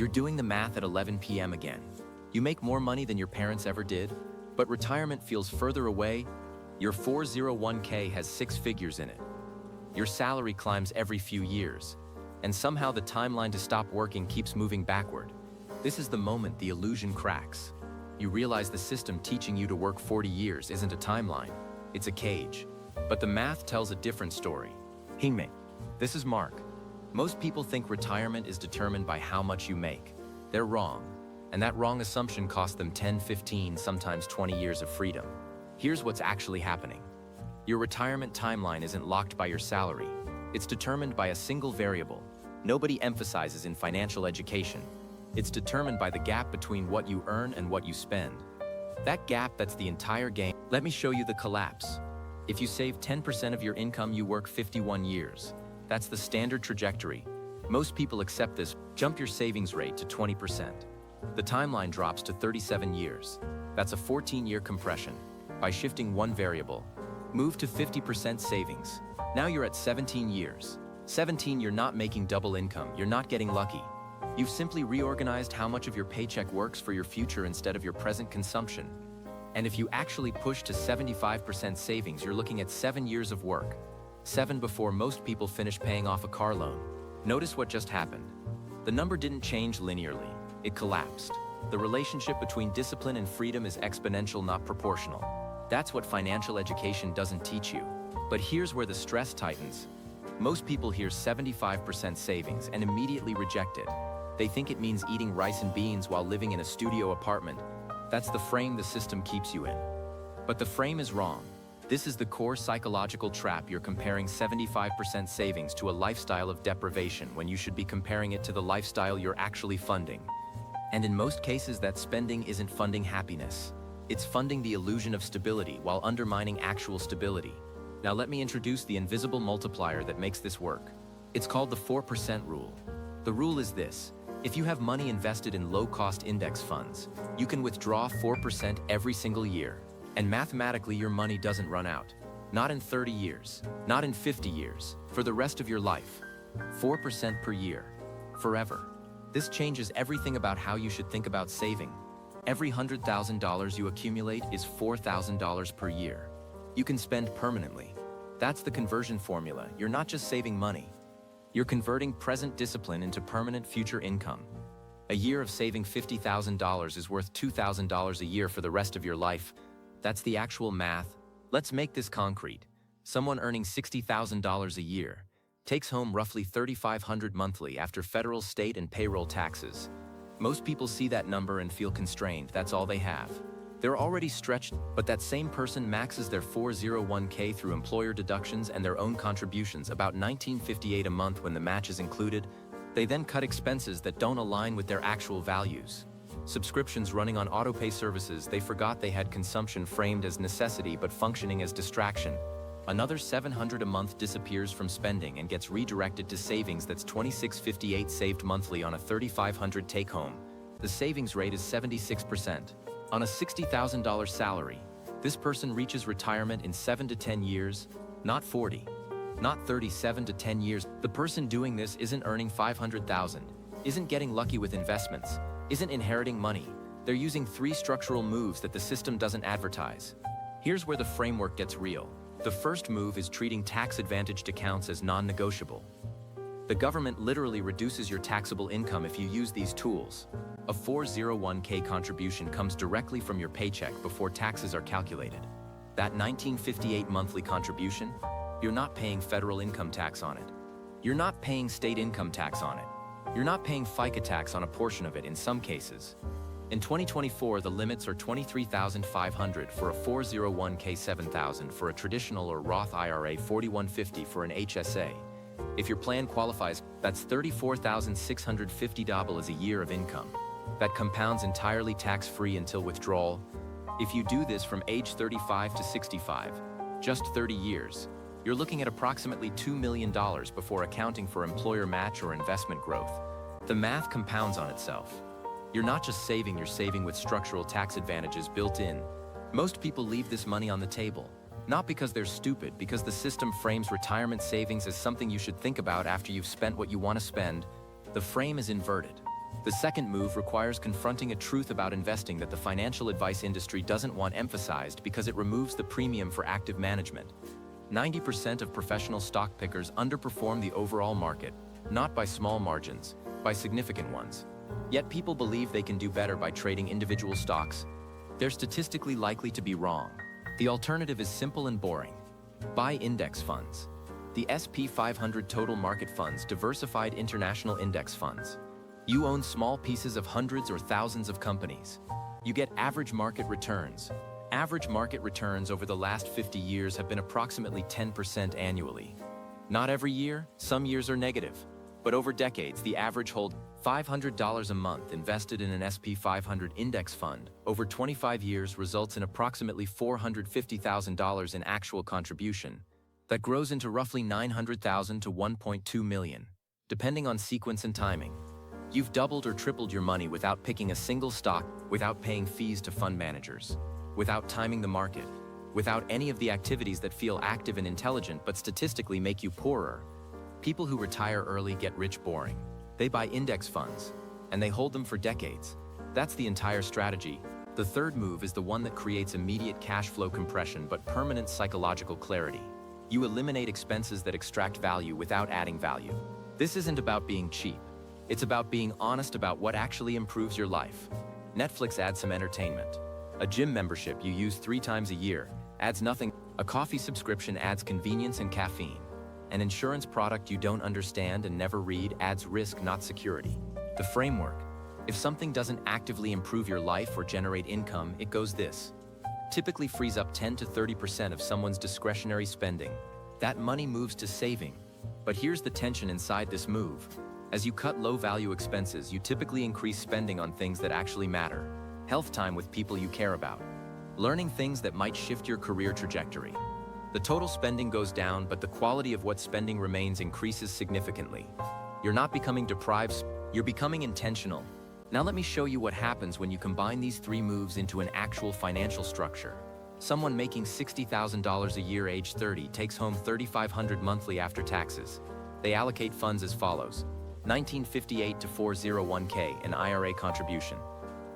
You're doing the math at 11 p.m. again. You make more money than your parents ever did, but retirement feels further away. Your 401k has 6 figures in it. Your salary climbs every few years, and somehow the timeline to stop working keeps moving backward. This is the moment the illusion cracks. You realize the system teaching you to work 40 years isn't a timeline, it's a cage. But the math tells a different story. Hingmei, this is Mark. Most people think retirement is determined by how much you make. They're wrong, and that wrong assumption cost them 10, 15, sometimes 20 years of freedom. Here's what's actually happening. Your retirement timeline isn't locked by your salary. It's determined by a single variable. Nobody emphasizes in financial education. It's determined by the gap between what you earn and what you spend. That gap, that's the entire game. Let me show you the collapse. If you save 10% of your income, you work 51 years. That's the standard trajectory. Most people accept this. Jump your savings rate to 20%. The timeline drops to 37 years. That's a 14-year compression. By shifting one variable, move to 50% savings. Now you're at 17 years. 17, you're not making double income, you're not getting lucky. You've simply reorganized how much of your paycheck works for your future instead of your present consumption. And if you actually push to 75% savings, you're looking at 7 years of work. 7 before most people finish paying off a car loan. Notice what just happened. The number didn't change linearly, it collapsed. The relationship between discipline and freedom is exponential, not proportional. That's what financial education doesn't teach you. But here's where the stress tightens. Most people hear 75% savings and immediately reject it. They think it means eating rice and beans while living in a studio apartment. That's the frame the system keeps you in. But the frame is wrong. This is the core psychological trap. You're comparing 75% savings to a lifestyle of deprivation when you should be comparing it to the lifestyle you're actually funding. And in most cases, that spending isn't funding happiness. It's funding the illusion of stability while undermining actual stability. Now let me introduce the invisible multiplier that makes this work. It's called the 4% rule. The rule is this. If you have money invested in low-cost index funds, you can withdraw 4% every single year. And mathematically, your money doesn't run out. Not in 30 years, not in 50 years, for the rest of your life. 4% per year. Forever. This changes everything about how you should think about saving. Every $100,000 you accumulate is $4,000 per year. You can spend permanently. That's the conversion formula. You're not just saving money. You're converting present discipline into permanent future income. A year of saving $50,000 is worth $2,000 a year for the rest of your life. That's the actual math. Let's make this concrete. Someone earning $60,000 a year takes home roughly $3,500 monthly after federal, state, and payroll taxes. Most people see that number and feel constrained. That's all they have. They're already stretched, but that same person maxes their 401k through employer deductions and their own contributions, about $19.58 a month when the match is included. They then cut expenses that don't align with their actual values. Subscriptions running on autopay services they forgot they had, consumption framed as necessity but functioning as distraction. Another $700 a month disappears from spending and gets redirected to savings. That's $26.58 saved monthly on a $3,500 take-home. The savings rate is 76%. On a $60,000 salary, this person reaches retirement in 7 to 10 years, not 40, not 37 to 10 years. The person doing this isn't earning $500,000, isn't getting lucky with investments, isn't inheriting money. They're using 3 structural moves that the system doesn't advertise. Here's where the framework gets real. The first move is treating tax-advantaged accounts as non-negotiable. The government literally reduces your taxable income if you use these tools. A 401k contribution comes directly from your paycheck before taxes are calculated. That $19.58 monthly contribution, you're not paying federal income tax on it. You're not paying state income tax on it. You're not paying FICA tax on a portion of it in some cases. In 2024, the limits are $23,500 for a 401k, $7,000 for a traditional or Roth IRA, $4,150 for an HSA. If your plan qualifies, that's $34,650 a year of income. That compounds entirely tax-free until withdrawal. If you do this from age 35 to 65, just 30 years, you're looking at approximately $2 million before accounting for employer match or investment growth. The math compounds on itself. You're not just saving, you're saving with structural tax advantages built in. Most people leave this money on the table, not because they're stupid, because the system frames retirement savings as something you should think about after you've spent what you want to spend. The frame is inverted. The second move requires confronting a truth about investing that the financial advice industry doesn't want emphasized because it removes the premium for active management. 90% of professional stock pickers underperform the overall market, not by small margins, by significant ones. Yet people believe they can do better by trading individual stocks. They're statistically likely to be wrong. The alternative is simple and boring. Buy index funds. The S&P 500 Total Market Funds, diversified international index funds. You own small pieces of hundreds or thousands of companies. You get average market returns. Average market returns over the last 50 years have been approximately 10% annually. Not every year, some years are negative. But over decades, the average hold $500 a month invested in an S&P 500 index fund over 25 years results in approximately $450,000 in actual contribution. That grows into roughly $900,000 to $1.2 million, depending on sequence and timing. You've doubled or tripled your money without picking a single stock, without paying fees to fund managers, without timing the market, without any of the activities that feel active and intelligent but statistically make you poorer. People who retire early get rich boring. They buy index funds, and they hold them for decades. That's the entire strategy. The third move is the one that creates immediate cash flow compression but permanent psychological clarity. You eliminate expenses that extract value without adding value. This isn't about being cheap. It's about being honest about what actually improves your life. Netflix adds some entertainment. A gym membership you use 3 times a year adds nothing. A coffee subscription adds convenience and caffeine. An insurance product you don't understand and never read adds risk, not security. The framework. If something doesn't actively improve your life or generate income, it goes this. Typically frees up 10 to 30% of someone's discretionary spending. That money moves to saving. But here's the tension inside this move. As you cut low-value expenses, you typically increase spending on things that actually matter. Health time with people you care about. Learning things that might shift your career trajectory. The total spending goes down, but the quality of what spending remains increases significantly. You're not becoming deprived, you're becoming intentional. Now let me show you what happens when you combine these 3 moves into an actual financial structure. Someone making $60,000 a year age 30 takes home $3,500 monthly after taxes. They allocate funds as follows. 1958 to 401k, an IRA contribution.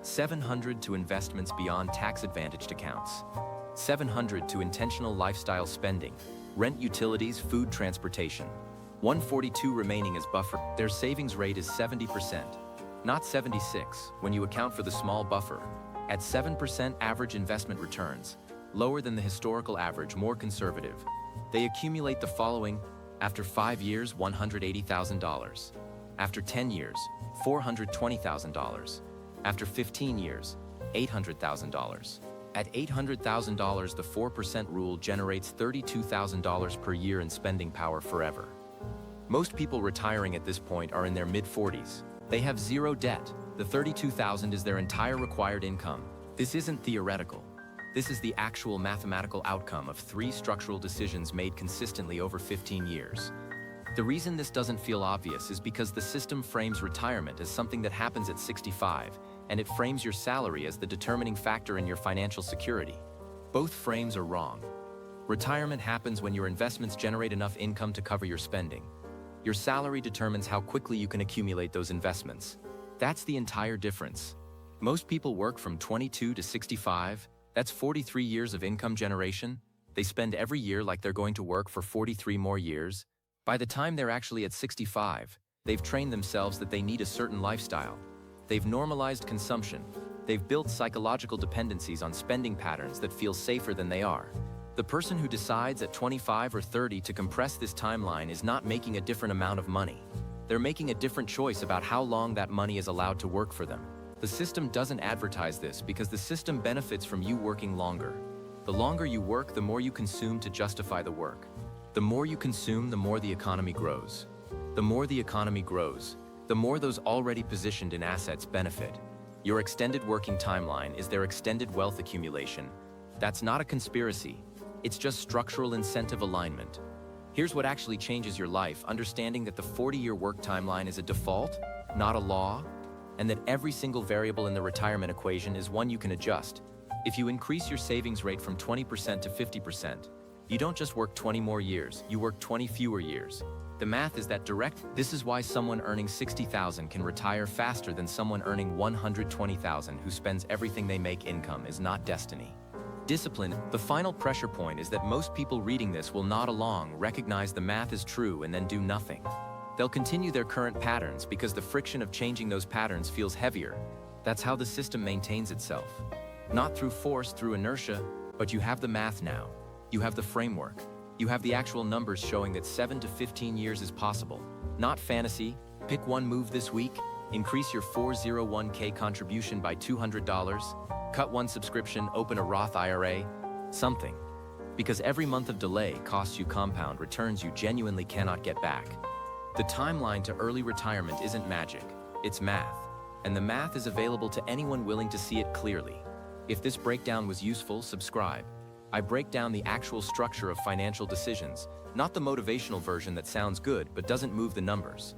$700 to investments beyond tax-advantaged accounts. $700 to intentional lifestyle spending, rent, utilities, food, transportation. $142 remaining as buffer. Their savings rate is 70%, not 76% when you account for the small buffer. At 7% average investment returns, lower than the historical average, more conservative. They accumulate the following: after 5 years, $180,000. After 10 years, $420,000. After 15 years, $800,000. At $800,000, the 4% rule generates $32,000 per year in spending power forever. Most people retiring at this point are in their mid-40s. They have zero debt. The $32,000 is their entire required income. This isn't theoretical. This is the actual mathematical outcome of 3 structural decisions made consistently over 15 years. The reason this doesn't feel obvious is because the system frames retirement as something that happens at 65, and it frames your salary as the determining factor in your financial security. Both frames are wrong. Retirement happens when your investments generate enough income to cover your spending. Your salary determines how quickly you can accumulate those investments. That's the entire difference. Most people work from 22 to 65. That's 43 years of income generation. They spend every year like they're going to work for 43 more years. By the time they're actually at 65, they've trained themselves that they need a certain lifestyle. They've normalized consumption. They've built psychological dependencies on spending patterns that feel safer than they are. The person who decides at 25 or 30 to compress this timeline is not making a different amount of money. They're making a different choice about how long that money is allowed to work for them. The system doesn't advertise this because the system benefits from you working longer. The longer you work, the more you consume to justify the work. The more you consume, the more the economy grows. The more the economy grows, the more those already positioned in assets benefit. Your extended working timeline is their extended wealth accumulation. That's not a conspiracy. It's just structural incentive alignment. Here's what actually changes your life: understanding that the 40-year work timeline is a default, not a law, and that every single variable in the retirement equation is one you can adjust. If you increase your savings rate from 20% to 50%, you don't just work 20 more years, you work 20 fewer years. The math is that direct. This is why someone earning 60,000 can retire faster than someone earning 120,000 who spends everything they make. Income is not destiny. Discipline. The final pressure point is that most people reading this will nod along, recognize the math is true, and then do nothing. They'll continue their current patterns because the friction of changing those patterns feels heavier. That's how the system maintains itself. Not through force, through inertia, but you have the math now. You have the framework. You have the actual numbers showing that 7 to 15 years is possible. Not fantasy. Pick one move this week. Increase your 401k contribution by $200. Cut one subscription, open a Roth IRA. Something. Because every month of delay costs you compound returns you genuinely cannot get back. The timeline to early retirement isn't magic, it's math. And the math is available to anyone willing to see it clearly. If this breakdown was useful, subscribe. I break down the actual structure of financial decisions, not the motivational version that sounds good but doesn't move the numbers.